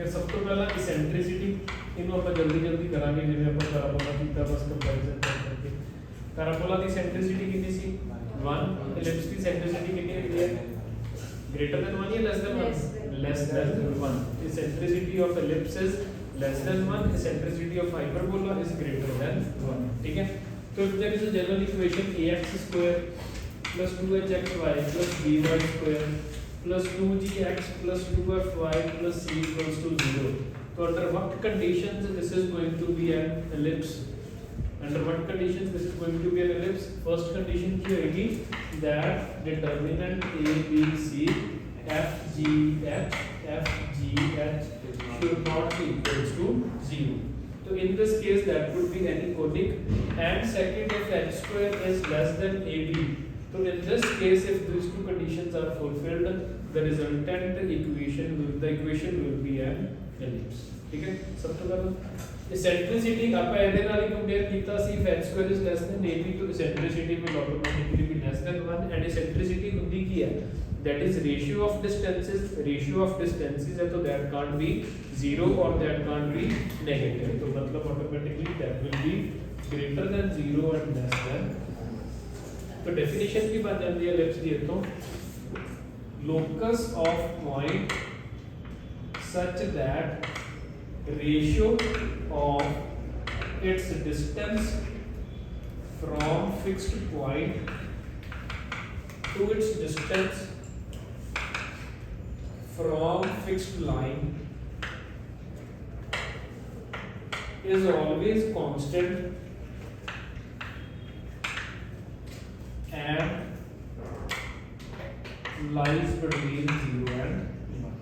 है सब तो पहला इसेंट्रिसिटी इन्हों आप जल्दी जल्दी करांगे जिवें आप पैराबोला कीता बस कंपैरिजन करके पैराबोला की इसेंट्रिसिटी कितनी सी 1 इलिप्स की इसेंट्रिसिटी कितनी हुई है ग्रेटर देन 1 या less than 1 eccentricity of ellipse is less than 1 eccentricity of hyperbola is greater than 1 ठीक है तो if there is a general equation ax square plus 2hxy plus by square plus 2gx plus 2fy plus c equals to 0 so under what conditions this is going to be an ellipse under what conditions this is going to be an ellipse first condition की होगी that determinant a b c f g h f g h should not be equals to 0 so in this case that would be aniconic and second if h square is less than ab so in this case if these two conditions are fulfilled the resultant equation will be an ellipse ठीक है सब तो पहले eccentricity ਆਪਾਂ ਇਹਦੇ ਨਾਲ ਹੀ compare ਕੀਤਾ ਸੀ if h square is less than ab तो eccentricity will automatically be less than 1 and eccentricity ਹੁੰਦੀ ਕੀ ਹੈ that is ratio of distances है तो that can't be 0 or that can't be negative तो मतलब automatically that will be greater than 0 and less than तो definition की बात जाती है ellipse की तो locus of point such that ratio of its distance from fixed point to its distance from fixed line is always constant and lies between 0 and 1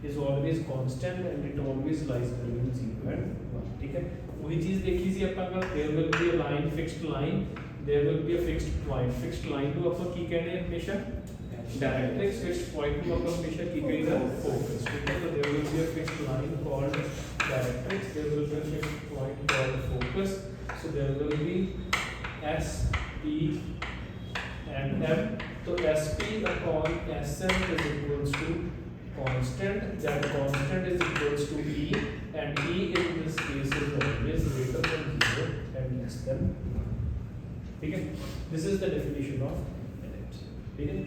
is always constant and it always lies between 0 and 1 ठीक है वही चीज देखी सी ਆਪਾਂ कल there will be a line fixed line there will be a fixed point fixed line ਨੂੰ ਆਪਾਂ ਕੀ ਕਹਿੰਦੇ ਹਾਂ ਹਮੇਸ਼ਾ डायरेक्ट्रिक्स fixed point को अपन हमेशा की गई है focus ठीक है तो there will be a fixed line called directrix there will be a fixed point called focus so there will be s p and m so sp upon sm is equals to constant that constant is equals to e and e in this case is always greater than 0 and less than 1 ठीक है this is the definition of ellipse ठीक है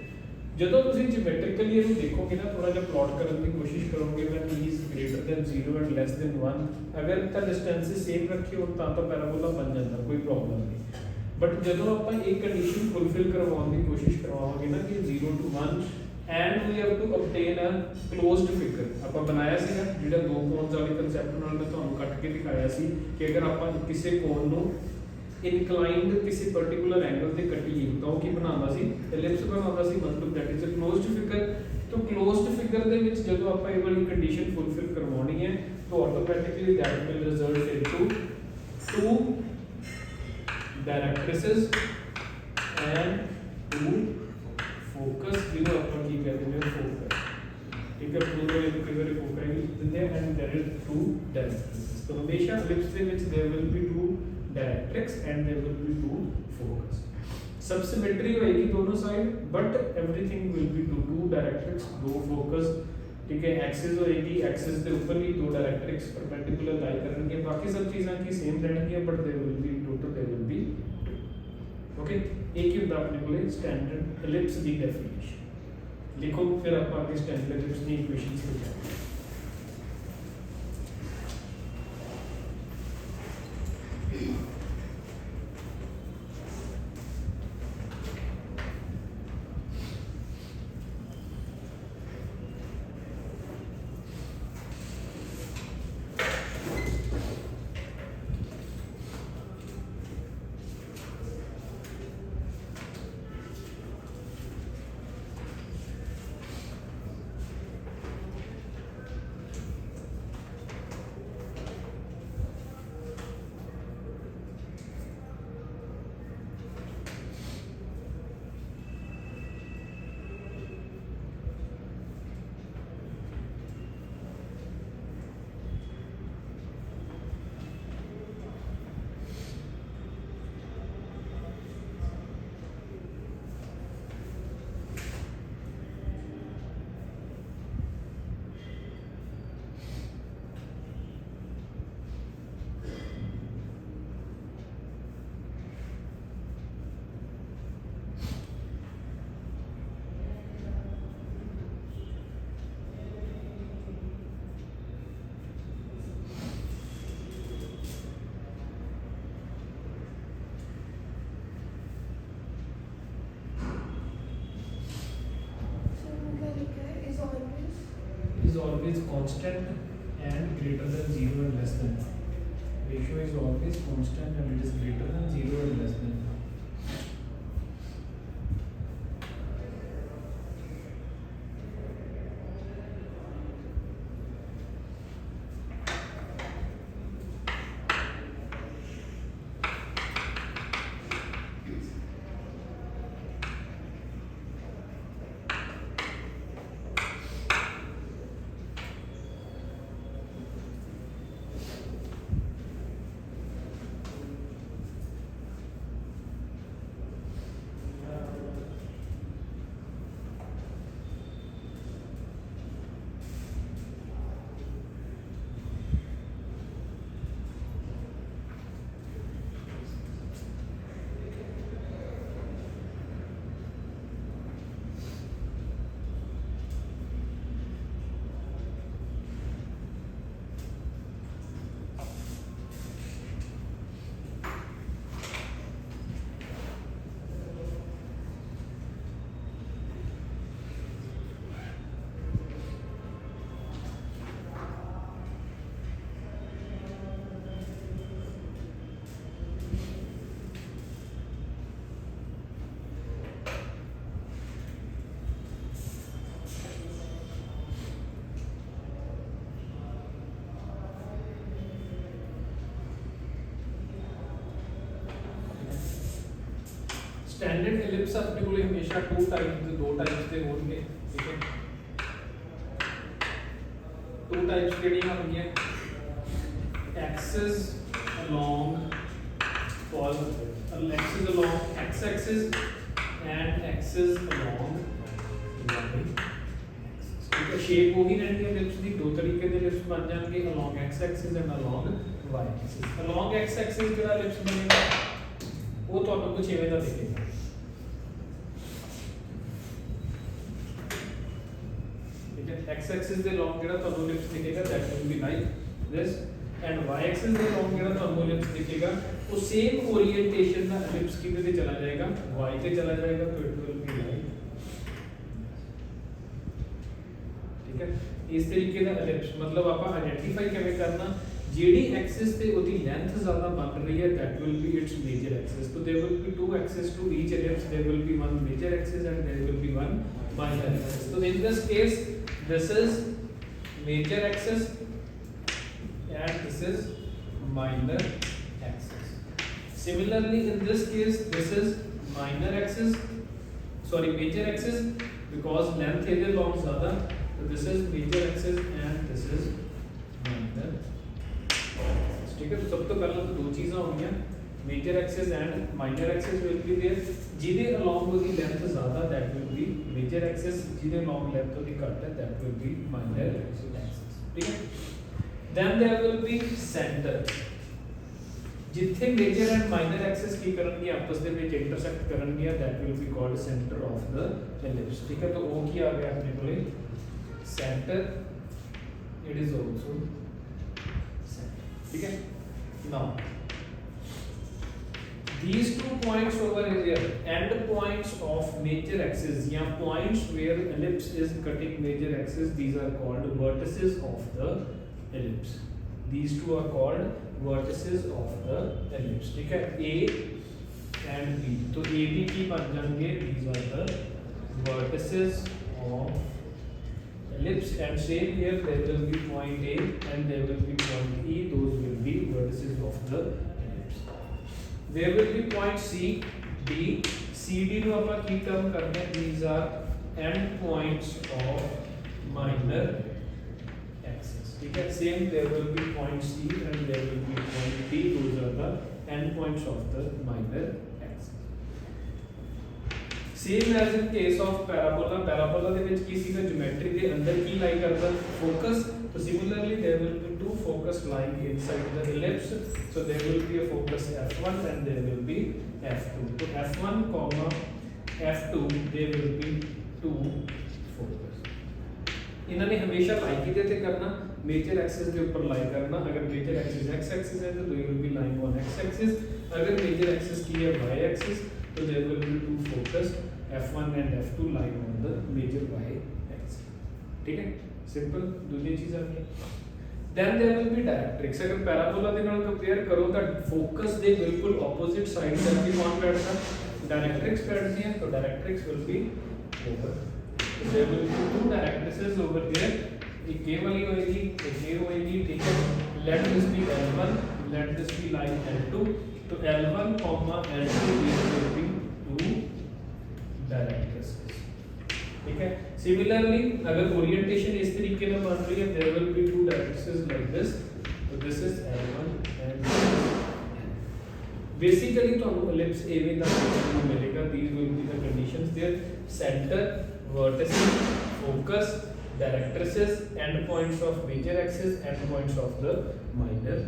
ਜਦੋਂ ਤੁਸੀਂ ਜਿਓਮੈਟ੍ਰਿਕਲੀ ਇਹਨੂੰ ਦੇਖੋਗੇ ਨਾ ਥੋੜਾ ਜਿਹਾ ਪਲਾਟ ਕਰਨ ਦੀ ਕੋਸ਼ਿਸ਼ ਕਰੋਗੇ when e is greater than 0 and less than 1 ਅਗਰ ਤਾਂ ਡਿਸਟੈਂਸ ਸੇਮ ਰੱਖੀ ਹੋਣ ਤਾਂ ਪੈਰਾਬੋਲਾ ਬਣ ਜਾਂਦਾ ਕੋਈ ਪ੍ਰੋਬਲਮ ਨਹੀਂ ਬਟ ਜਦੋਂ ਆਪਾਂ ਇਹ ਕੰਡੀਸ਼ਨ ਫੁੱਲਫਿਲ ਕਰਵਾਉਣ ਦੀ ਕੋਸ਼ਿਸ਼ ਕਰਵਾਵਾਂਗੇ ਨਾ ਕਿ 0 to 1 and we have to obtain a closed figure ਆਪਾਂ ਬਣਾਇਆ ਸੀਗਾ ਜਿਹੜਾ ਦੋ ਕੋਨਸ ਵਾਲੇ ਕਨਸੈਪਟ ਨਾਲ ਮੈਂ ਤੁਹਾਨੂੰ ਕੱਟ ਕੇ ਦਿਖਾਇਆ ਸੀ ਕਿ ਅਗਰ ਆਪਾਂ ਕਿਸੇ ਕੋਨ ਨੂੰ inclined किसी पर्टिकुलर एंगल से कटिए तो की बनाना सी एलिप्स बनाना सी मतलब that is a closed figure तो क्लोज्ड फिगर दे विच जदों ਆਪਾਂ ਇਹ ਵਾਲੀ ਕੰਡੀਸ਼ਨ ਫੁੱਲਫਿਲ ਕਰਵਾਉਣੀ ਹੈ तो automatically that will result into two directrices and two focus ਜਿਹਨੂੰ ਆਪਾਂ ਕੀ ਕਹਿੰਦੇ ਨੇ ਫੋਕਸ ठीक है पूरे कई बार फोकस दिंਦੇ हैं and there is two directrices तो हमेशा एलिप्स ਦੇ ਵਿੱਚ there will be two directrix and there will be two focus सब सिमेट्री होएगी दोनों side but everything will be two directrix दो फोकस ठीक है एक्सिस होएगी एक्सिस के ऊपर भी दो डायरेक्ट्रिक्स परपेंडिकुलर लाई करेंगे बाकी सब चीजें की सेम रहेंगी but there will be total there will be okay एक ही होता अपने को स्टैंडर्ड एलिप्स की डेफिनेशन लिखो फिर आप आगे स्टैंडर्ड एलिप्स की इक्वेशंस लिख जाएंगे is always constant and greater than 0 and less than 1. Ratio is always constant and it is greater than 0 and less than 1. Standard ellipse अपने को हमेशा दो टाइप्स के होंगे, ठीक है। टू टाइप्स केड़ी होंगे, axis along axis along x axis and axis along y axis, ठीक है। शेप वही रहनी है एलिप्स दी, दो तरीके के एलिप्स बन जाएंगे, along x axis and along y axis. Along x axis जेड़ा एलिप्स बनेगा वो ਤੁਹਾਨੂੰ ਕੁਝ ਇਵੇਂ ਦਾ ਦਿਖੇਗਾ, ठीक है। x एक्सिस ਦੇ ਲੌਂਗ ਜਿਹੜਾ ਤੁਹਾਨੂੰ ਲਿਪਸ ਦਿਖੇਗਾ that will be like this, and y axis ਦੇ ਲੌਂਗ ਜਿਹੜਾ ਤੁਹਾਨੂੰ ਲਿਪਸ ਦਿਖੇਗਾ ਉਹ ਸੇਮ ओरिएंटेशन ਦਾ ਲਿਪਸ ਕਿਤੇ ਤੇ ਚਲਾ ਜਾਏਗਾ, y ਤੇ ਚਲਾ ਜਾਏਗਾ, तो it will be like, ठीक है। ਇਸ ਤਰੀਕੇ ਦਾ ਲਿਪਸ मतलब ਆਪਾਂ ਆਇਡੈਂਟੀਫਾਈ ਕਿਵੇਂ ਕਰਨਾ, जेडी एक्सिस पे ओदी लेंथ ज्यादा बन रही है that will be its major axis, so there will be two axes to each ellipse, there will be one major axis and there will be one minor axis. So in this case this is major axis and this is minor axis. Similarly in this case this is minor axis, sorry major axis, because length is long zyada, so this is major axis and this is minor, ठीक है। तो सब तो पहले तो दो चीज़ें होंगी, major axis and minor axis will be there, जिदे अलोंग ओदी लेंथ ज़्यादा that will be major axis, जिदे अलोंग लेंथ ओदी घट है that will be minor axis, ठीक है। Then there will be centre, जिथे मेजर एंड माइनर एक्सिस की करनगी आपस दे विच इंटरसेक्ट करनगी that will be called centre of the ellipse, ठीक है। तो वो की आ गया अपने कोले centre, it is also centre, ठीक है। Now these 2 points over here, end points of major axis या points where ellipse is cutting major axis, these are called vertices of the ellipse. These two are called vertices of the ellipse, ठीक है। A and B, तो A B की बन जाएंगे, these are the vertices of ellipse, and same here there will be point A and there will be point E, those will be vertices of the ellipse. There will be point C, D, CD ਨੂੰ ਆਪਾਂ ਕੀ term ਕਰਦੇ ਹਾਂ, these are end points of minor axis, ठीक है। same there will be point C and there will be point D, those are the end points of the minor axis. Same as in case of parabola, parabola ਦੇ ਵਿੱਚ ਕੀ ਸੀਗਾ, geometry ਦੇ ਅੰਦਰ ਕੀ ਲਾਈ ਕਰਦਾ, focus, so similarly there will be two focus lying inside the ellipse, so there will be a focus f1 and there will be f2, so f1 comma f2 there will be two focus, ਇਹਨਾਂ ਨੇ ਹਮੇਸ਼ਾ लाई ਕਿਤੇ ਤੇ ਕਰਨਾ, major axis के ऊपर लाई करना, अगर मेजर एक्सिस x एक्सिस है तो they will be lying on x axis, अगर मेजर एक्सिस की है y एक्सिस तो there will be two focus f1 and f2 lying on the major y axis, ठीक है। सिंपल दूसरी चीज़ आ गई। then there will be directrix अगर parabola ਦੇ ਨਾਲ ਕੰਪੇਅਰ ਕਰੋ ਤਾਂ ਫੋਕਸ ਦੇ ਬਿਲਕੁਲ ਆਪੋਜ਼ਿਟ ਸਾਈਡ ਤੇ ਵੀ ਕੌਣ ਬੈਠਦਾ डायरेक्ट्रिक्स बैठती है तो directrix will be over there will be two directrices over there एक ये वाली होएगी एक ये होएगी ठीक है let this be L1 let this be line L2 तो L1, L2 these will be two directrices ठीक है सिमिलरली अगर ओरिएंटेशन इस तरीके में बन रही है there will be two directrices like this तो this is L1 and basically तो एलिप्स एवे का मिलेगा these will be the conditions there centre vertices focus directrices and points of major axis and points of the minor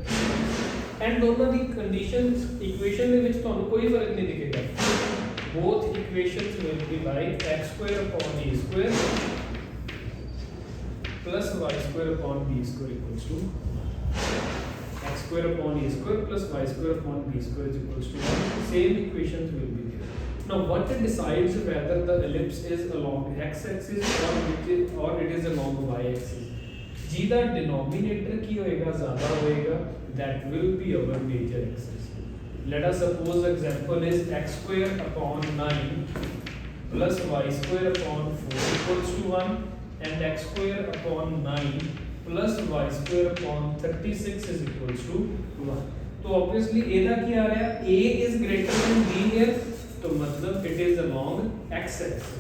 and दोनों दी conditions equation ਦੇ ਵਿੱਚ ਤੁਹਾਨੂੰ ਕੋਈ ਫਰਕ ਨਹੀਂ ਦਿਖੇਗਾ both equations will be like x square upon a square plus y square upon b square equals to x square upon a square plus y square upon b square is equals to 1. Same equations will be there. Now what decides whether the ellipse is along x axis or it is along y axis? ਜਿਹਦਾ denominator ਕੀ ਹੋਏਗਾ ਜ਼ਿਆਦਾ ਹੋਏਗਾ that will be our major axis. Let us suppose example is x square upon 9 plus y square upon 4 equals to 1 and x square upon 9 plus y square upon 36 is equals to 1. तो obviously a का क्या आ रहा है a is greater than b here तो मतलब it is along x axis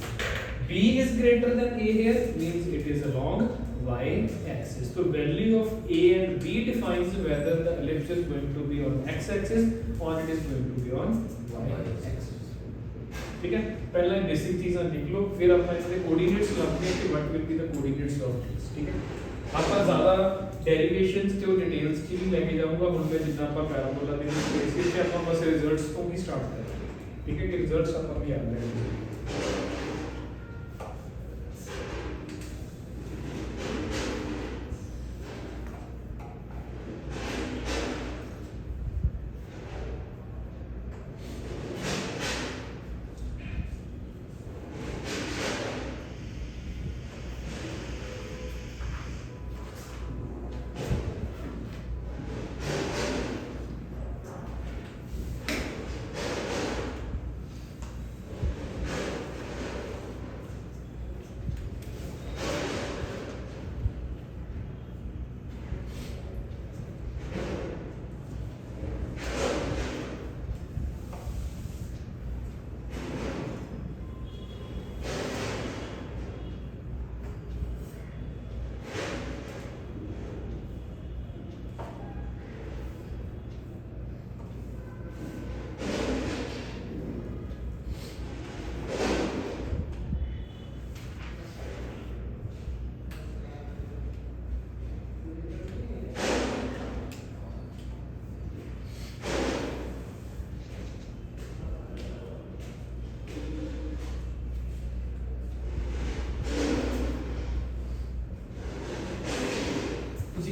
b is greater than a here means it is along y axis. So value of a and b defines whether the ellipse is going to be on x axis or it is going to be on y axis. ठीक है पहले basic चीज़ां लिख लो फिर अपना इसके coordinates लगाते हैं कि what will be the coordinates of this ठीक है ਆਪਾਂ ज़्यादा डेरिवेशंस ਤੇ ਉਹ डिटेल्स ਚ ਵੀ ਲੈ ਕੇ ਜਾਊਂਗਾ ਹੁਣ ਮੈਂ ਜਿੱਦਾਂ ਆਪਾਂ ਪੈਰਾਬੋਲਾ ਦੇ ਵਿੱਚ ਬੇਸਿਕ ਤੇ ਆਪਾਂ ਬਸ ਰਿਜ਼ਲਟਸ ਤੋਂ ਹੀ ਸਟਾਰਟ ਕਰਾਂਗੇ ਠੀਕ ਹੈ ਕਿ ਰਿਜ਼ਲਟਸ ਆਪਾਂ ਵੀ ਯਾਦ ਰੱਖਾਂਗੇ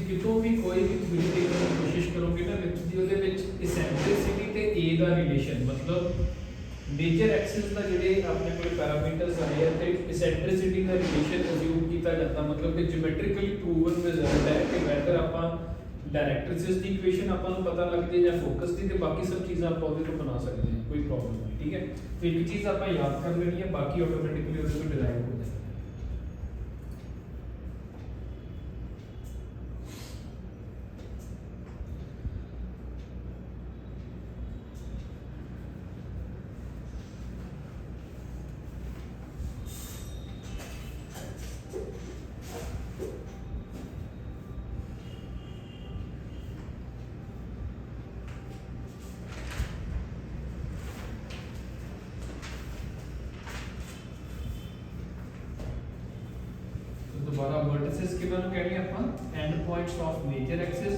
कितों भी कोई भी थ्योरी देखने की कोशिश करोगे ना विच ਉਹਦੇ ਵਿੱਚ ਇਸੈਂਟ੍ਰਿਸਿਟੀ ਤੇ a ਦਾ ਰਿਲੇਸ਼ਨ ਮਤਲਬ ਮੇਜਰ ਐਕਸਿਸ ਦਾ ਜਿਹੜੇ ਆਪਣੇ ਕੋਲ ਪੈਰਾਮੀਟਰਸ ਆਏ ਆ ਤੇ ਇਸੈਂਟ੍ਰਿਸਿਟੀ ਦਾ ਰਿਲੇਸ਼ਨ ਅਸਿਊਮ ਕੀਤਾ ਜਾਂਦਾ ਮਤਲਬ ਕਿ ਜਿਓਮੈਟ੍ਰਿਕਲੀ ਪ੍ਰੂਵਨ ਰਿਜ਼ਲਟ ਹੈ ਕਿ ਵੈਦਰ ਆਪਾਂ डायरेक्ट्रिसेस ਦੀ ਇਕੁਏਸ਼ਨ ਆਪਾਂ ਨੂੰ ਪਤਾ ਲੱਗ ਜੇ ਜਾਂ ਫੋਕਸ ਦੀ ਤੇ ਬਾਕੀ ਸਭ ਚੀਜ਼ਾਂ ਆਪਾਂ ਉਹਦੇ ਤੋਂ ਬਣਾ ਸਕਦੇ ਹਾਂ ਕੋਈ ਪ੍ਰੋਬਲਮ ਨਹੀਂ ਠੀਕ ਹੈ ਤੇ ਇੱਕ ਚੀਜ਼ ਆਪਾਂ ਯਾਦ ਕਰ ਲੈਣੀ ਹੈ ਬਾਕੀ ਆਟੋਮੈਟਿਕਲੀ ਉਹਦੇ ਤੋਂ ਡਿਰਾਈਵ ਹੋ ਜਾਏਗਾ दोबारा वर्टिसेस कितना नु कहनी ਆਪਾਂ end points of major axis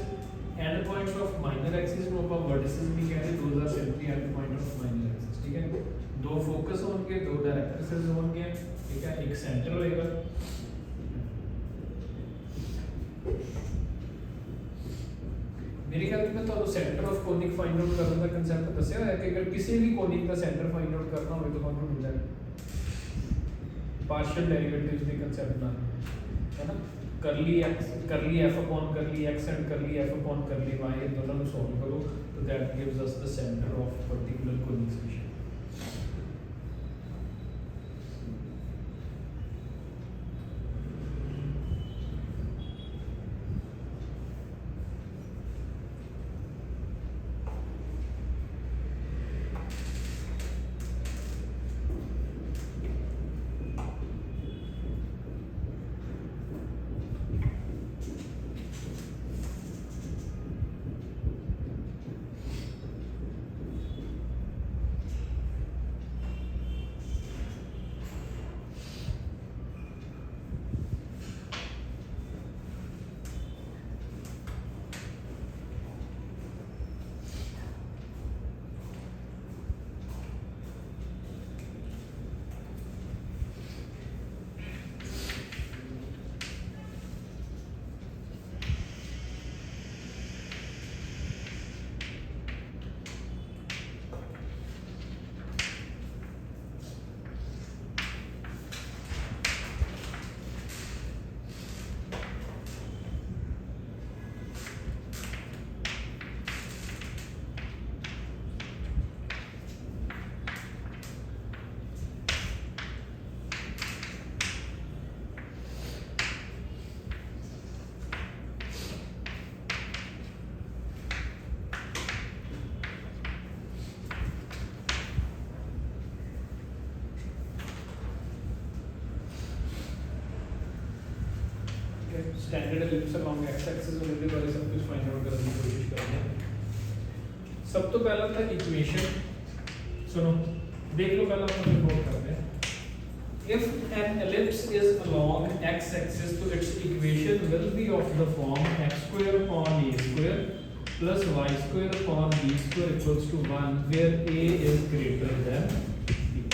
and points of minor axis ਨੂੰ ਆਪਾਂ वर्टिसेस भी कहते हैं those are simply end point of minor axis ठीक है दो फोकस होंगे दो डायरेक्ट्रिसेस होंगे ठीक है एक सेंटर होएगा मेरे ख्याल में तो centre of conic find out करने का कांसेप्ट दसया है कि अगर किसी भी कोनिक का सेंटर फाइंड आउट करना हो तो ਤੁਹਾਨੂੰ ਮਿਲ ਜਾएगा पार्शियल डेरिवेटिव्स के कांसेप्ट ना है ना करली f upon करली x and करली f upon करली y इन दोनों को सॉल्व करो तो that gives us the centre of particular coordination. Standard ellipse along x axis और इनके बारे सब कुछ फाइंड आउट करने की कोशिश करते हैं। सब तो पहला था इक्वेशन, सुनो देख लो पहला अपन रिपोर्ट करते हैं। If an ellipse is along x axis तो its equation will be of the form x square upon a square plus y square upon b square equals to 1 where a is greater than b.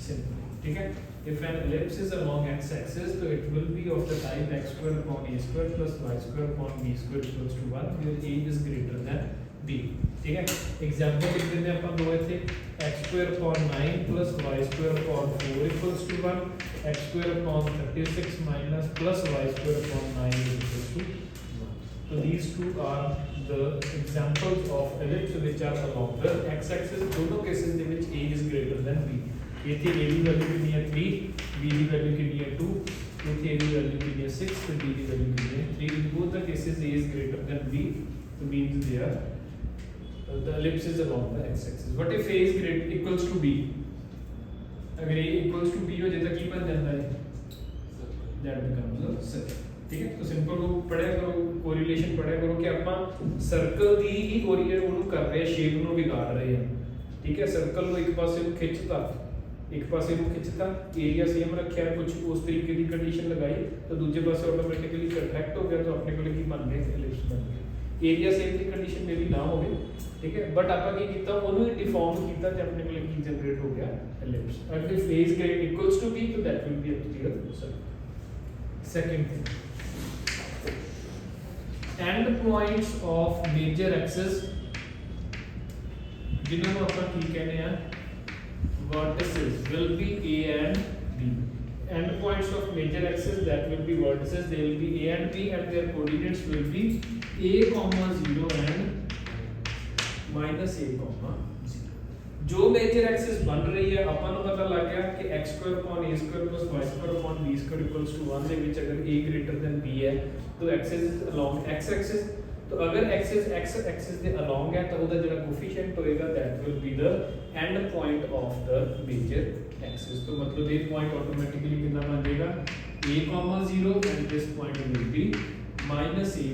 Simple, ठीक है। If an ellipse is along x axis तो it will be of the type x square upon a square plus y square upon b square equals to 1 where a is greater than b, ठीक है। Example लिख देते हैं अपन दो थे x square upon 9 plus y square upon 4 equals to 1, x square upon 36 minus plus y square upon 9 is equals to 1. So these two are the examples of ellipse which are along the x axis. दोनों cases में which a is greater than b. ये थी a की value कितनी है 3, b की value कितनी है 2, ये थी a की वैल्यू कितनी है 6, तो b की वैल्यू कितनी है 3. In both the cases a is greater than b, so means they are the ellipse is along the x-axis. What if a is greater equals to b? अगर a equals to b हो जाता की बन जाता है? That becomes a circle. ठीक है, तो सिंपल को पढ़या करो, कोरिलेशन पढ़या करो कि ਆਪਾਂ सर्कल ਦੀ ਹੀ ਕੋਰੀਲੇਟ ਉਹਨੂੰ ਕਰ ਰਹੇ ਹਾਂ, ਸ਼ੇਪ ਨੂੰ ਵਿਗਾੜ ਰਹੇ ਹਾਂ। ठीक है, सर्कल ਨੂੰ ਇੱਕ ਪਾਸੇ ਨੂੰ ਖਿੱਚਤਾ, एक पासे ਨੂੰ खिंचता, एरिया सेम रखा है, कुछ उस तरीके की कंडीशन लगाई तो दूसरे पासे ऑटोमेटिकली कंट्रैक्ट हो गया, तो अपने को की बन गया एलिप्स बन गया। एरिया सेम की कंडीशन में भी ना हो, ठीक है, बट आपा की कीता ओनु डिफॉर्म कीता ते अपने को की जनरेट हो गया एलिप्स। अगर if a is equals to b तो that will be a clear circle. Second thing, end points of major axis जिन्होंने अपन की कहने हैं vertices will be a and b. End points of major axis that will be vertices, they will be a and b and their coordinates will be a comma 0 and minus a comma 0. जो major axis बन रही है अपन को पता लग गया कि x square upon a square plus y square upon b square equals to 1 ਦੇ ਵਿੱਚ अगर a greater than b है तो axis is along x axis, तो अगर एक्सिस x एक्सिस के along है तो ਉਹਦਾ ਜਿਹੜਾ कोफिशिएंट होएगा that will be the end point of the major axis. तो मतलब ये पॉइंट ऑटोमेटिकली कितना बन जाएगा a, 0 and this point will be minus a,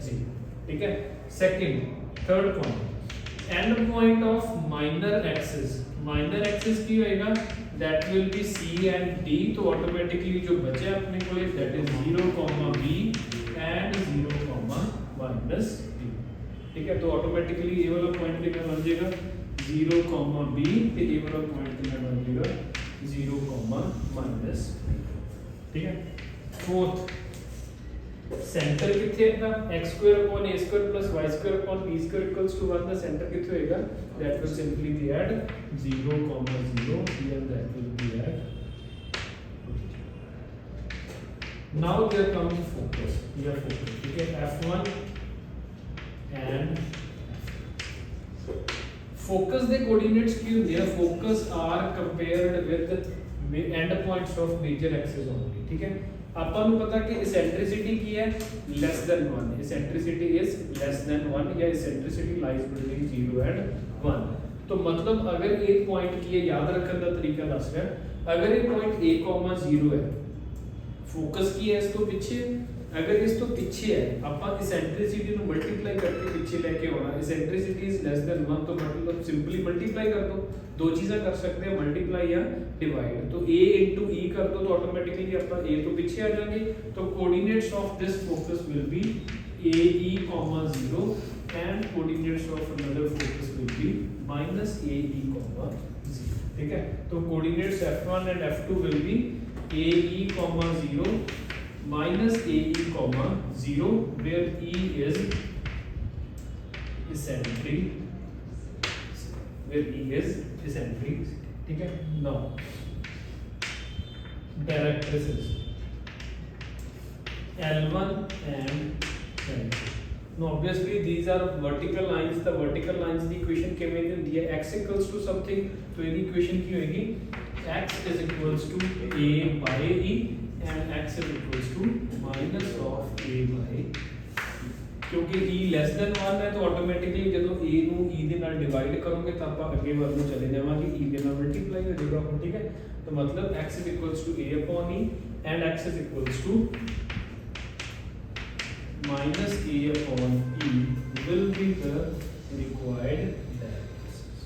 0. ठीक है। Second third point, and point of minor axis. Minor axis की होएगा that will be c and d, तो ऑटोमेटिकली जो बचे अपने को that is 0, b and 0, minus b, ठीक है। तो ऑटोमेटिकली ये वाला पॉइंट कितना बन जाएगा 0, b ਤੇ ਇਹ वाला पॉइंट कितना बन जाएगा 0, minus b, ठीक है। फोर्थ, सेंटर किथे है x square upon a square plus y square upon b square equals to 1, the centre किथे होएगा that will simply be at 0, 0 here, that will be at Now there comes focus. Here focus. ठीक है, F1 and focus the coordinates की होती है. Focus are compared with end points of major axis only. ठीक है. ਆਪਾਂ ਨੂੰ ਪਤਾ ਕਿ eccentricity ਕੀ ਹੈ, less than 1. Eccentricity is less than 1 या eccentricity lies between 0 and 1. तो मतलब अगर एक पॉइंट की है, याद रखने का तरीका दस रहा है. अगर एक पॉइंट a, 0 है, फोकस की है इस तो पीछे, अगर इस तो पीछे है ਆਪਾਂ eccentricity ਨੂੰ मल्टीप्लाई करके पीछे लेके आना. eccentricity is less than 1 तो मतलब सिंपली मल्टीप्लाई कर दो. दो चीज़ें कर सकते हैं, मल्टीप्लाई या डिवाइड. तो a into e कर दो तो ऑटोमेटिकली अपन a तो पीछे आ जाएंगे. तो coordinates of this focus will be ae, 0 and coordinates of another focus will be minus ae, 0. ठीक है. तो coordinates f1 and f2 will be ae, 0 minus ae, 0 where e is eccentric, ठीक है. Now directrices L1 and L2. Now obviously these are vertical lines. The vertical lines the equation के में दी है x equals to something, तो ये equation की होगी x is equals to a by e and x is equals to minus of a by e. क्योंकि e less than 1 है तो ऑटोमेटिकली जब a ਨੂੰ e ਦੇ ਨਾਲ डिवाइड करोगे तब आप आगे ਵੱਲ ਨੂੰ चले जावांगे, e ਦੇ ਨਾਲ मल्टीप्लाई हो जाएगा. ठीक है. तो मतलब x is equals to a upon e and x is equals to minus a upon e will be the required directrices.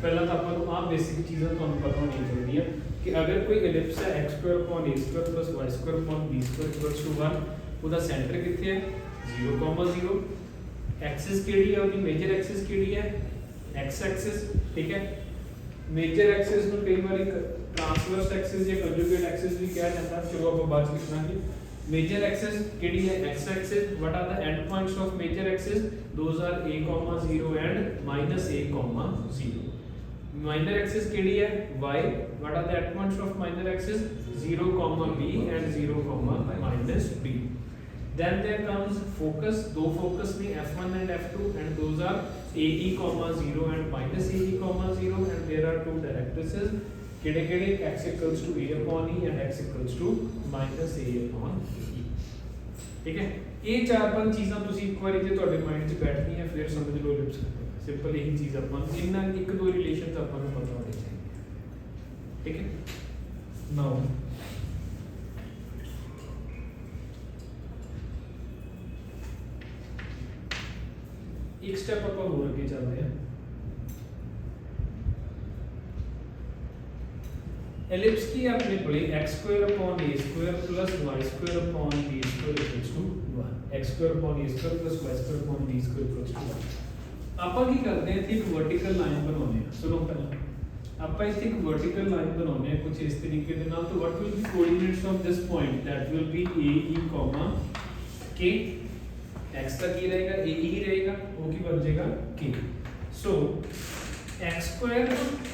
पहला तो अपन को बेसिक चीज़ें तो हम पता होनी चाहिए कि अगर कोई एलिप्स है x square upon a square plus y square upon b square equals to 1, ਉਹਦਾ सेंटर कितने है 0, 0. एक्सिस केड़ी है, ਉਹਦੀ मेजर एक्सिस केड़ी है x एक्सिस. ठीक है. मेजर एक्सिस ਨੂੰ कई बार ट्रांसवर्स एक्सिस या कंजुगेट एक्सिस भी कहा जाता है. चलो अब बात लिखना है. मेजर एक्सिस केड़ी है x axis. What are the end points of major axis? Those are a, 0 and minus a, 0. Minor axis केड़ी है y. What are the end points of minor axis? 0, b and 0, minus b. Then there comes focus. दो focus में f1 and f2 and those are ae, 0 and minus ae, 0 and there are two directrices. केड़े-केड़े x equals to a upon e and x equals to minus a upon e. ठीक है. ये चार पांच चीज़ां तुसी एक बार जे ਤੁਹਾਡੇ माइंड 'ਚ बैठ गई हैं फिर समझ लो लिप्स. सिंपल यही चीज़ अपन इन्ना एक दो रिलेशंस अपन को पता होने चाहिए. ठीक है. नाउ एक स्टेप अपन और आगे चल रहे हैं. एलिप्स की आपने बोली x square upon a square plus y square upon b square equals to 1. x square upon a square plus y square upon b square equals to 1. ਆਪਾਂ ਕੀ ਕਰਦੇ ਹਾਂ ਇੱਥੇ ਇੱਕ ਵਰਟੀਕਲ ਲਾਈਨ ਬਣਾਉਂਦੇ ਹਾਂ. ਸੁਣੋ ਪਹਿਲਾਂ ਆਪਾਂ ਇੱਥੇ ਇੱਕ ਵਰਟੀਕਲ ਲਾਈਨ ਬਣਾਉਂਦੇ ਹਾਂ ਕੁਝ ਇਸ ਤਰੀਕੇ ਦੇ ਨਾਲ. ਤਾਂ what will be coordinates of this point? That will be ae, k. x का की रहेगा a ही रहेगा, वो की बन जाएगा k. So x square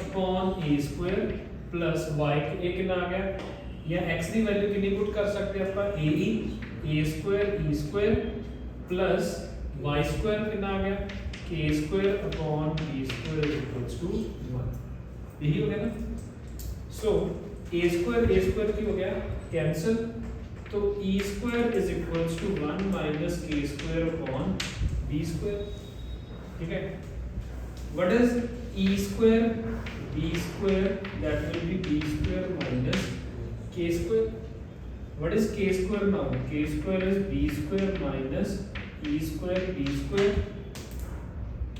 upon a square plus y a कितना आ गया, या x की वैल्यू कितनी पुट कर सकते हैं अपन a square plus y square कितना आ गया k square upon b square equals to 1. यही हो गया ना. So a square की हो गया कैंसिल. तो e square is equals to 1 minus k square upon b square. ठीक है. What is e square? b square, that will be b square minus k square. What is k square now? K square is b square minus e square b square.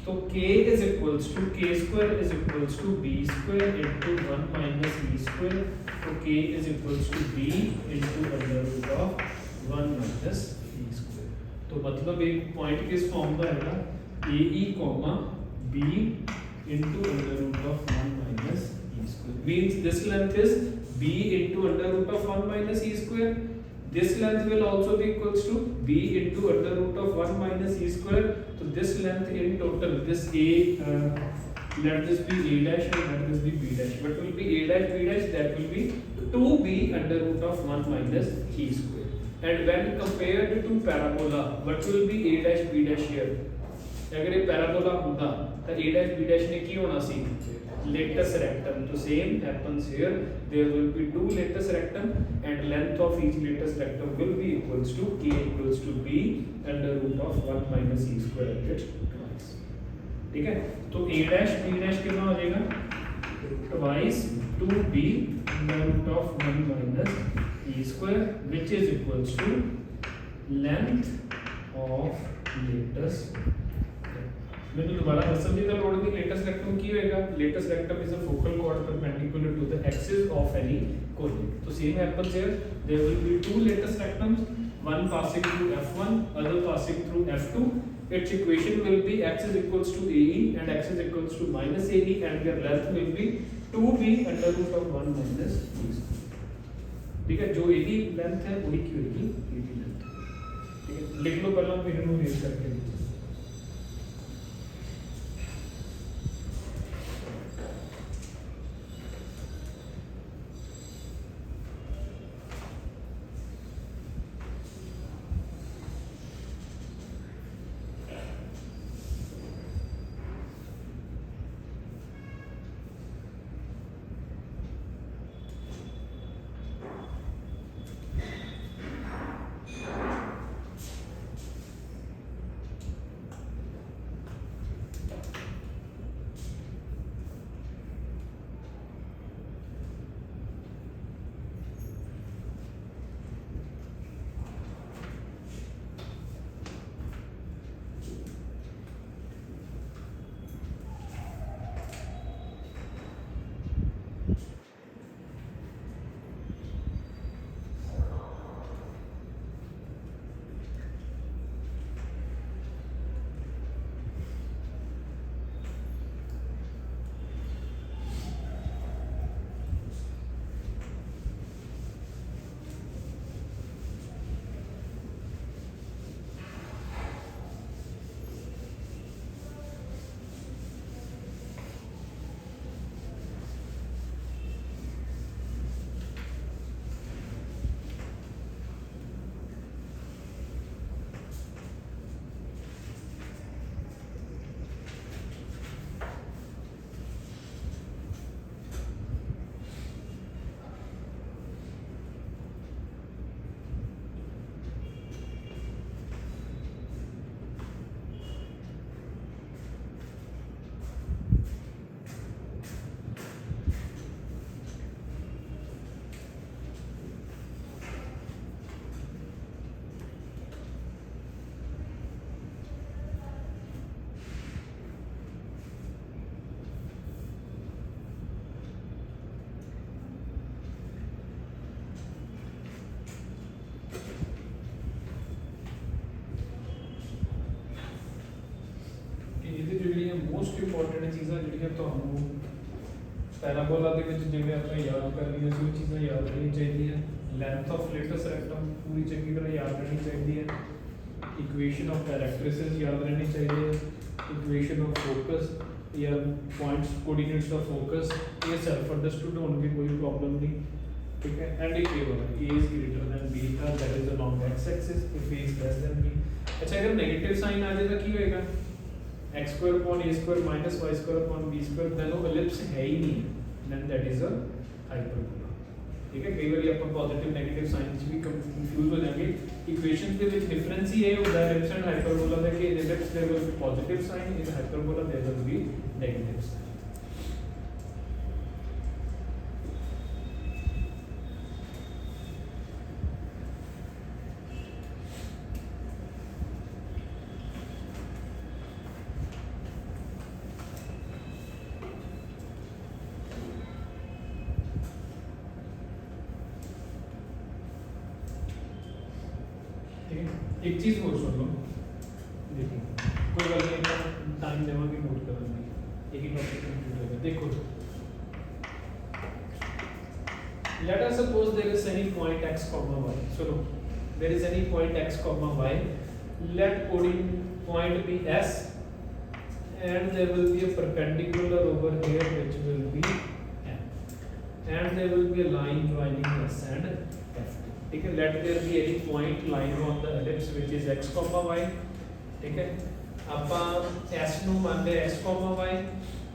तो k is equals to b square into 1 minus e square. तो k is equals to b into under root of 1 minus e square. तो मतलब एक point किस form का है ae, b into under root of 1 minus e square. Means this length is b into under root of 1 minus e square. This length will also be equals to b into under root of 1 minus e square. So this length in total, this let this be a dash and let this be b dash. What will be a dash, b dash? That will be 2b under root of 1 minus e square. And when compared to parabola, what will be a dash b dash here? अगर ये parabola होता तो a dash b dash ने की होना सी latus rectum. So same happens here. There will be two latus rectum and length of each latus rectum will be equals to a equals to b under root of 1 minus e square bracket twice. ठीक है? तो a dash b dash कितना हो जाएगा? Twice 2b under root of 1 minus e square, which is equals to length of latus. मैंने दोबारा दसन दी लोड दी लेटस रेक्टम की होएगा latus rectum is a focal chord perpendicular to the axis of any कोलिन. तो same happens here there will be two latus rectums, one passing through f1 other passing through f2. its equation will be x is equals to ae and x is equals to minus ae and their length will be 2b under root of 1 minus e square. ठीक है? जो ae length है वही की होगी ae length. ठीक है? लिख लो पहले फिर इनको रेज करके मोस्ट इंपॉर्टेंट चीज़ां ਜਿਹੜੀਆਂ ਤੁਹਾਨੂੰ ਪੈਰਾਬੋਲਾ ਦੇ ਵਿੱਚ ਜਿਵੇਂ ਆਪਾਂ ਯਾਦ ਕਰਨੀਆਂ ਸੀ ਉਹ ਚੀਜ਼ਾਂ ਯਾਦ ਰਹਿਣੀਆਂ ਚਾਹੀਦੀਆਂ. ਲੈਂਥ ਆਫ ਲੇਟਸ ਰੈਕਟਮ ਪੂਰੀ ਚੰਗੀ ਤਰ੍ਹਾਂ ਯਾਦ ਰਹਿਣੀ ਚਾਹੀਦੀ ਹੈ. ਇਕੁਏਸ਼ਨ ਆਫ ਡਾਇਰੈਕਟ੍ਰਿਸਿਸ ਯਾਦ ਰਹਿਣੀ ਚਾਹੀਦੀ ਹੈ. ਇਕੁਏਸ਼ਨ ਆਫ ਫੋਕਸ ਜਾਂ ਪੁਆਇੰਟਸ ਕੋਆਰਡੀਨੇਟਸ ਆਫ ਫੋਕਸ ਇਹ ਸੈਲਫ ਅੰਡਰਸਟੂਡ ਹੋਣਗੇ, ਕੋਈ ਪ੍ਰੋਬਲਮ ਨਹੀਂ. ठीक है? एंड एक ये वाला a is greater than b था, that is along x axis, if a is less than b. अच्छा अगर नेगेटिव साइन आ जाए तो क्या होएगा? x square upon a square minus y square upon b square, then वो ellipse है ही नहीं, then that is a hyperbola. ठीक है? कई बार अपन पॉजिटिव नेगेटिव साइन से भी कंफ्यूज हो जाएंगे. इक्वेशन के विच डिफरेंस ही है होता है ellipse एंड hyperbola में कि ellipse there will be positive sign, in hyperbola there will be negative sign. एक चीज और सुन लो, देखिए कोई गल नहीं, टाइम देवांगे नोट करने, एक ही टॉपिक कंप्लीट होगा. देखो, let us suppose there is any point x comma y. So there is any point x comma y. Let point be s, and there will be a perpendicular over here which will be m. and there will be a line joining S and F2. ठीक है, let there be any point lying on the ellipse which is x comma y. ठीक है, ਆਪਾਂ S ਨੂੰ ਮੰਨਦੇ x comma y.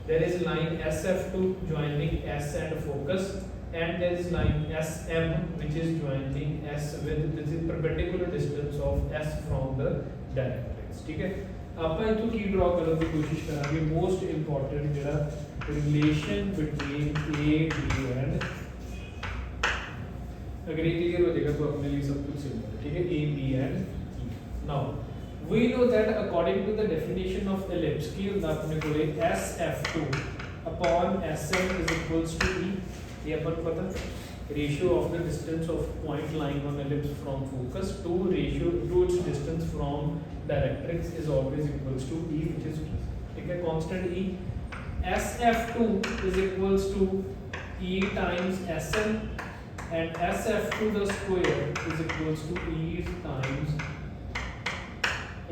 There is line SF2 joining S and focus, and there is line SM which is joining S with this is perpendicular distance of S from the directrix. ठीक है, ਆਪਾਂ ਇਥੋਂ ਕੀ ਡਰਾ ਕਰਨ ਦੀ ਕੋਸ਼ਿਸ਼ ਕਰਾਂਗੇ ਮੋਸਟ ਇੰਪੋਰਟੈਂਟ ਜਿਹੜਾ relation between A, B and अगर ये क्लियर हो जाएगा तो अपने लिए सब कुछ सिंपल है. ठीक है, A, B and now we know that according to the definition of ellipse की होता अपने को ले SF2 upon SM is equals to E. ये अपन पता ratio of the distance of point lying on ellipse from focus to ratio to its distance from directrix is always equals to E, which is ठीक है constant E. SF2 is equals to E times SM and SF2 the square is equals to E times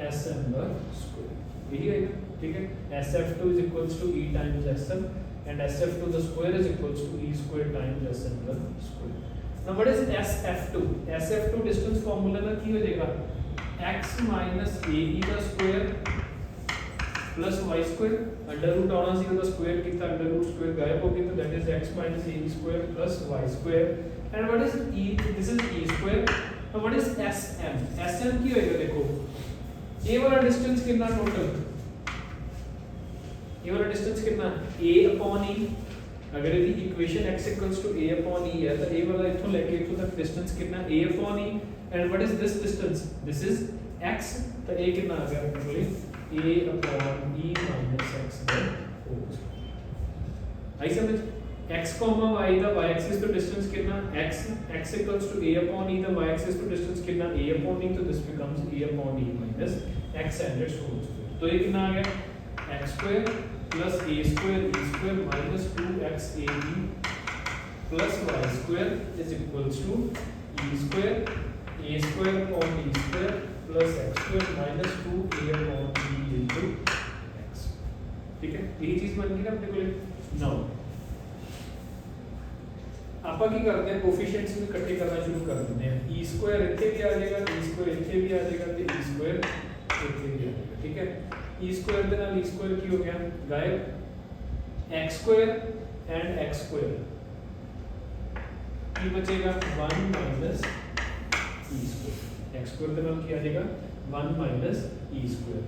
SM the square. यही है ठीक है, SF2 is equals to E times SM and SF2 the square is equals to E square times SM the square. Now what is SF2? SF2 distance formula ना की हो जाएगा x minus AE the square plus y square under root आना सी का square कितना under root square गायब हो गया तो that is x minus AE square plus y square and what is E? This is E square. Now what is SM? SM की होएगा देखो ये वाला डिस्टेंस कितना टोटल ये वाला डिस्टेंस कितना a upon E. अगर यदि equation x equals to a upon E है तो a वाला इथों लेके इथों तक डिस्टेंस कितना a upon E and what is this distance? This is x तो a कितना आ गया अपने a upon E minus x by 4. आई समझ x comma y the y axis तो डिस्टेंस कितना x equals to a upon E the y axis तो distance कितना a upon E तो this becomes a upon E minus x and its whole square. तो ये कितना आ गया x square plus a square e square minus 2x ab plus y square is equals to e square a square upon e square plus x square minus 2a upon e into x. ठीक है, यही चीज बन गई ना अपने को. Now ਆਪਾਂ ਕੀ ਕਰਦੇ हैं कोफिशिएंट्स ਨੂੰ ਇਕੱਠੇ ਕਰਨਾ ਸ਼ੁਰੂ ਕਰ ਦਿੰਦੇ हैं. e square ਇੱਥੇ ਵੀ ਆ ਜਾਏਗਾ e square ਇੱਥੇ ਵੀ ਆ ਜਾਏਗਾ ਤੇ e square ਇੱਥੇ ਵੀ ਆ ਜਾਏਗਾ. ठीक है, e square ਦੇ ਨਾਲ e square ਕੀ ਹੋ ਗਿਆ ਗਾਇਬ x square and x square ਕੀ ਬਚੇਗਾ 1 minus e square. x square ਦੇ ਨਾਲ ਕੀ ਆ ਜਾਏਗਾ 1 minus e square.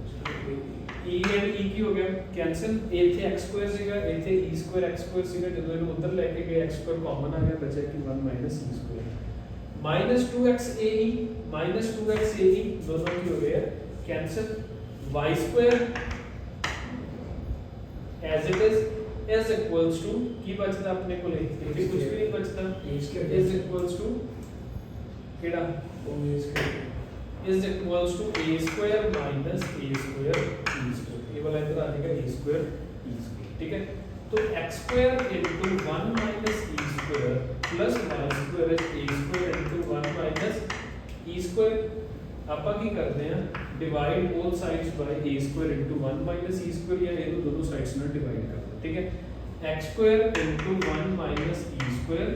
e and e ਕੀ ਹੋ ਗਿਆ ਕੈਨਸਲ ਇੱਥੇ x square ਸੀਗਾ ਇੱਥੇ e square x square ਸੀਗਾ ਜਦੋਂ ਇਹਨੂੰ ਉੱਧਰ ਲੈ ਕੇ ਗਏ x square ਕਾਮਨ ਆ ਗਿਆ ਬਚਿਆ ਕਿ 1 minus e square minus 2x ae minus 2x ae दोनों की हो गया cancel y square as it is equals to की बचता अपने को ले कुछ भी नहीं बचता is equals to केड़ा is equals to a square minus a square e square. ये वाला इधर आ जाएगा a square e square. ठीक है, तो x square into 1 minus e square plus y square is a square into 1 minus e square. ਆਪਾਂ ਕੀ ਕਰਦੇ हैं divide both sides by a square into 1 minus e square या ये दोनों साइड्स में डिवाइड कर दो. ठीक है, x square into 1 minus e square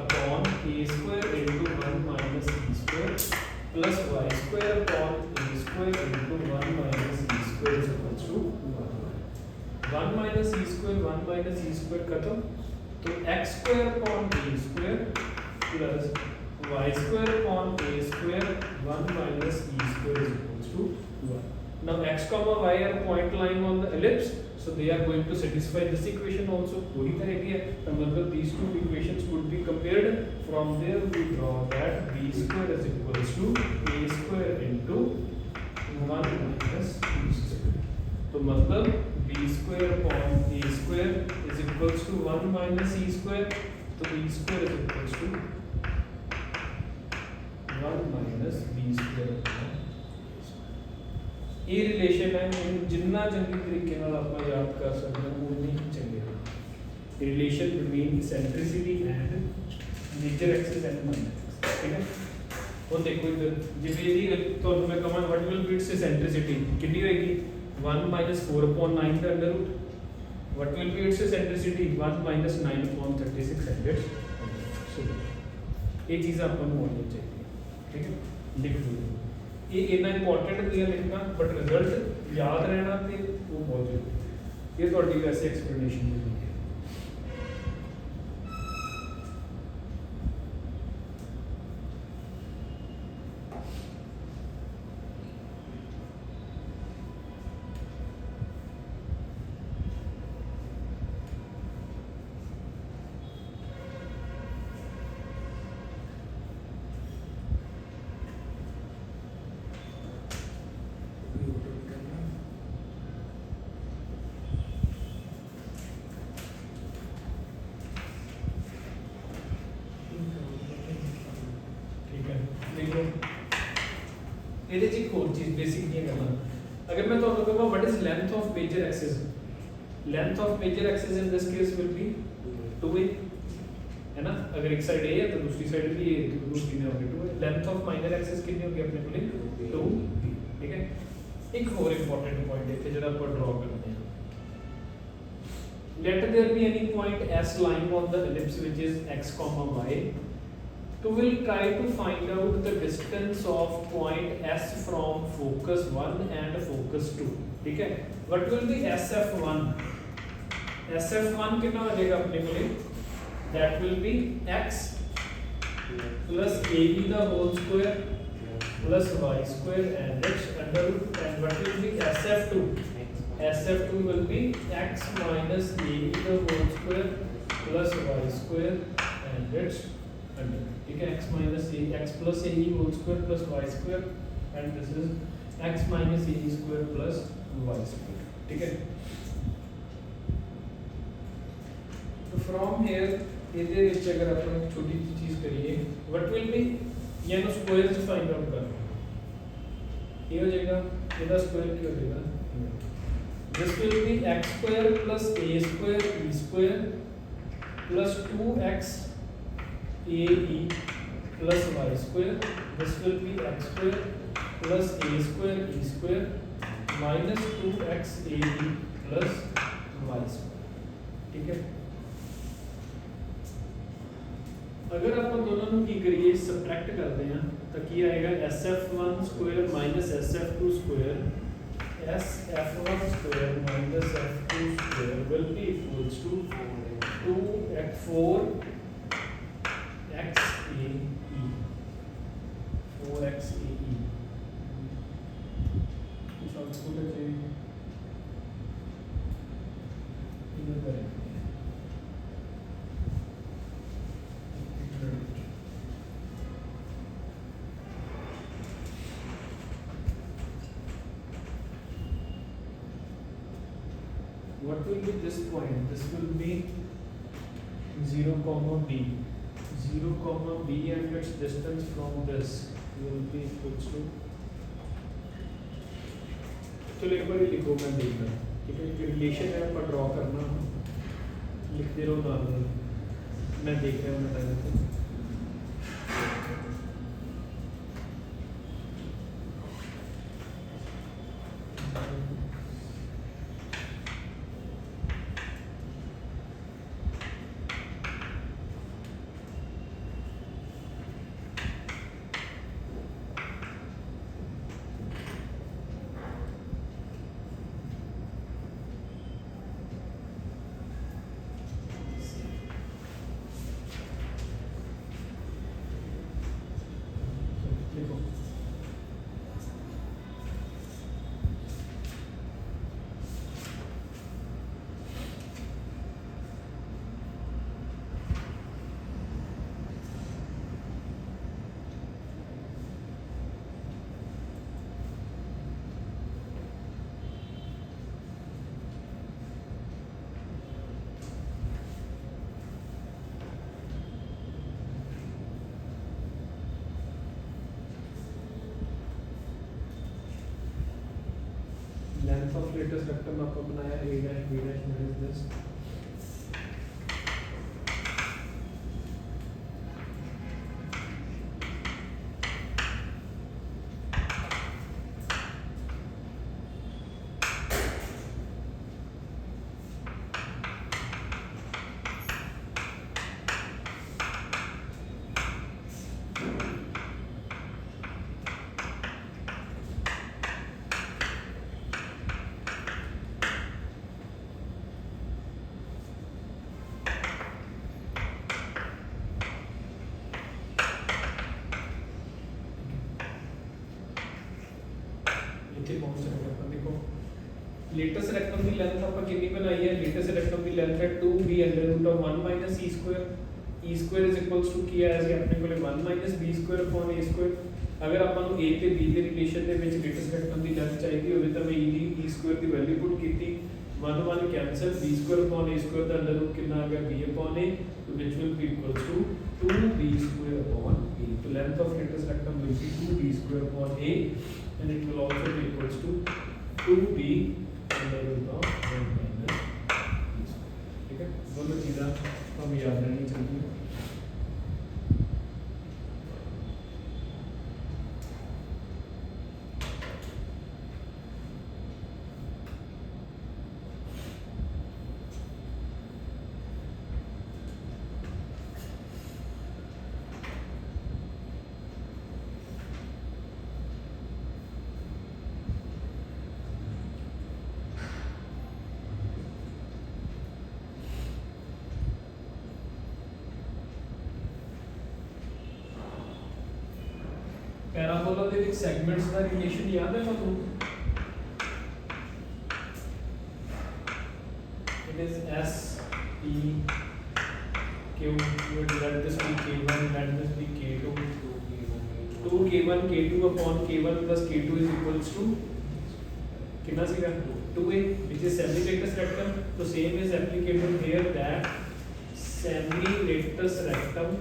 upon a square into 1 minus e square plus y square upon a square into 1 minus e square is equals to 1 minus e square खत्म तो x square upon a square plus y square upon a square 1 minus e square is equals to 1. Now x comma y are point lying on the ellipse, so they are going to satisfy this equation also. वही तरह की है तो मतलब these two equations could be compared. From there we draw that b square is equals to a square into 1 minus e square. तो मतलब b square upon a square is equals to 1 minus e square. तो e square is equals to 1 minus b square upon ये relation है जिन्ना चंगी तरीके नाल आपां याद कर सकते हैं उन्नी ही चंगे relation between eccentricity and major axis and minor axis. ठीक है, वो देखो इधर जिवें ये तो मैं कहां what will be its eccentricity कितनी होएगी 1 minus 4 upon 9 का under root what will be its eccentricity 1 minus 9 upon 36 hundred so ये चीज़ अपन को होनी चाहिए ठीक है लिख दो ये इतना इंपॉर्टेंट नहीं है लिखना बट रिजल्ट याद रहना तो वो बहुत जरूरी ये थोड़ी वैसे एक्सप्लेनेशन दी है ਇਹਦੇ ਚ ਇੱਕ ਹੋਰ ਚੀਜ਼ ਬੇਸਿਕ ਦੀਆਂ ਗੱਲਾਂ ਅਗਰ ਮੈਂ ਤੁਹਾਨੂੰ ਕਹਾਂ what is length of major axis length of major axis in this case will be 2a है ना अगर एक साइड a है तो दूसरी साइड भी a तो दूसरी में होगी 2a length of minor axis कितनी होगी अपने को 2 ठीक है एक और इंपॉर्टेंट पॉइंट है ਜਿਹੜਾ ਆਪਾਂ ਡਰਾ करते हैं let there be any point s lying on the ellipse which is x comma y so we'll try to find out the distance of point S from focus 1 and focus 2 ठीक है what will be SF1 SF1 कितना हो जाएगा अपने को that will be x plus AB the whole square plus y square and x under root and what will be SF2 SF2 will be x minus AB the whole square plus y square and x under ठीक है x minus a x plus a whole square plus y square and this is x minus a square plus y square ठीक है तो from here ਇਹਦੇ ਵਿੱਚ ਅਗਰ ਆਪਾਂ ਇੱਕ ਛੋਟੀ ਜਿਹੀ ਚੀਜ਼ ਕਰੀਏ what will be ਇਹਨੂੰ ਸਕੁਆਇਰ ਚ ਫਾਈਂਡ ਆਊਟ ਕਰਨਾ ਇਹ ਹੋ ਜਾਏਗਾ ਇਹਦਾ ਸਕੁਆਇਰ ਕੀ ਹੋ ਜਾਏਗਾ this will be x square plus a square e square plus 2x AE plus y square this will be x square plus a square e square minus 2x AE plus y square ठीक है अगर आप दोनों ਨੂੰ ਕੀ ਕਰੀਏ subtract ਕਰਦੇ ਹਾਂ ਤਾਂ ਕੀ ਆਏਗਾ SF1 square minus SF2 square SF1 square minus F2 square will be equals to 2x4 XAE 4XAE कुछ आउटपुट है इधर करें what will be this point this will be 0 comma b 0 comma b and its distance from this will be equals to चलो एक बार लिखो मैं देख रहा हूँ ठीक है जो रिलेशन है पर ड्रॉ करना लिखते रहो नाम मैं देख रहा हूँ time length of latest rectum आपको बनाया a dash b dash that is this latus rectum की लेंथ ਆਪਾਂ ਕਿੰਨੀ ਬਣਾਈ ਹੈ लेटेस्ट रेक्टम की लेंथ है 2b under root of 1 minus e square e square is equals to ਕੀ ਆਇਆ ਸੀ ਆਪਣੇ ਕੋਲੇ 1 minus b square upon a square अगर ਆਪਾਂ ਨੂੰ a ਤੇ b ਦੇ ਰਿਲੇਸ਼ਨ ਦੇ ਵਿੱਚ लेटेस्ट रेक्टम ਦੀ ਲੈਂਥ ਚਾਹੀਦੀ ਹੋਵੇ ਤਾਂ ਮੈਂ e स्क्वायर ਦੀ ਵੈਲਿਊ ਪੁੱਟ ਕੀਤੀ 1 1 cancel b square upon a square ਦਾ अंडर रूट कितना आ गया b अपॉन a तो which will be equals to 2b square upon a तो length of latest rectum will be 2b square upon a and it will also be equals to 2b under root of 1 minus b square ठीक है दोनों चीज़ें हमें याद रहनी चाहिए parabola ਦੇ ਵਿੱਚ ਸੈਗਮੈਂਟਸ ਦਾ ਰਿਲੇਸ਼ਨ ਯਾਦ ਹੈ ਤੁਹਾਨੂੰ it is s p q let this be k1 let this be k2 2k1 k2 upon k1 plus k2 is equals to कितना सीगा 2a which is semi-latus rectum so same is applicable here that semi-latus rectum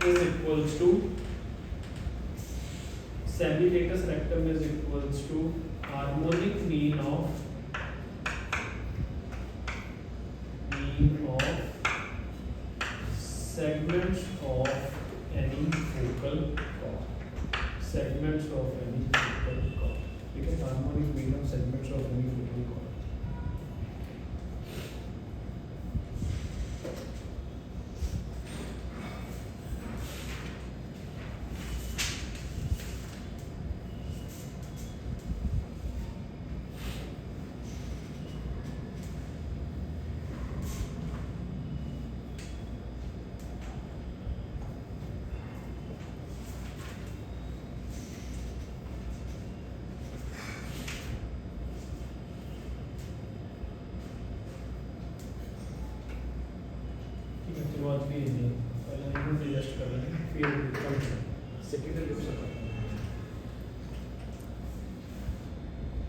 is equals to semi-latus rectum is equals to harmonic mean of segments of any focal chord segments of any focal chord ठीक है harmonic mean of segments of any focal chord शुरुआत भी पहले adjust कर लेंगे फिर secondary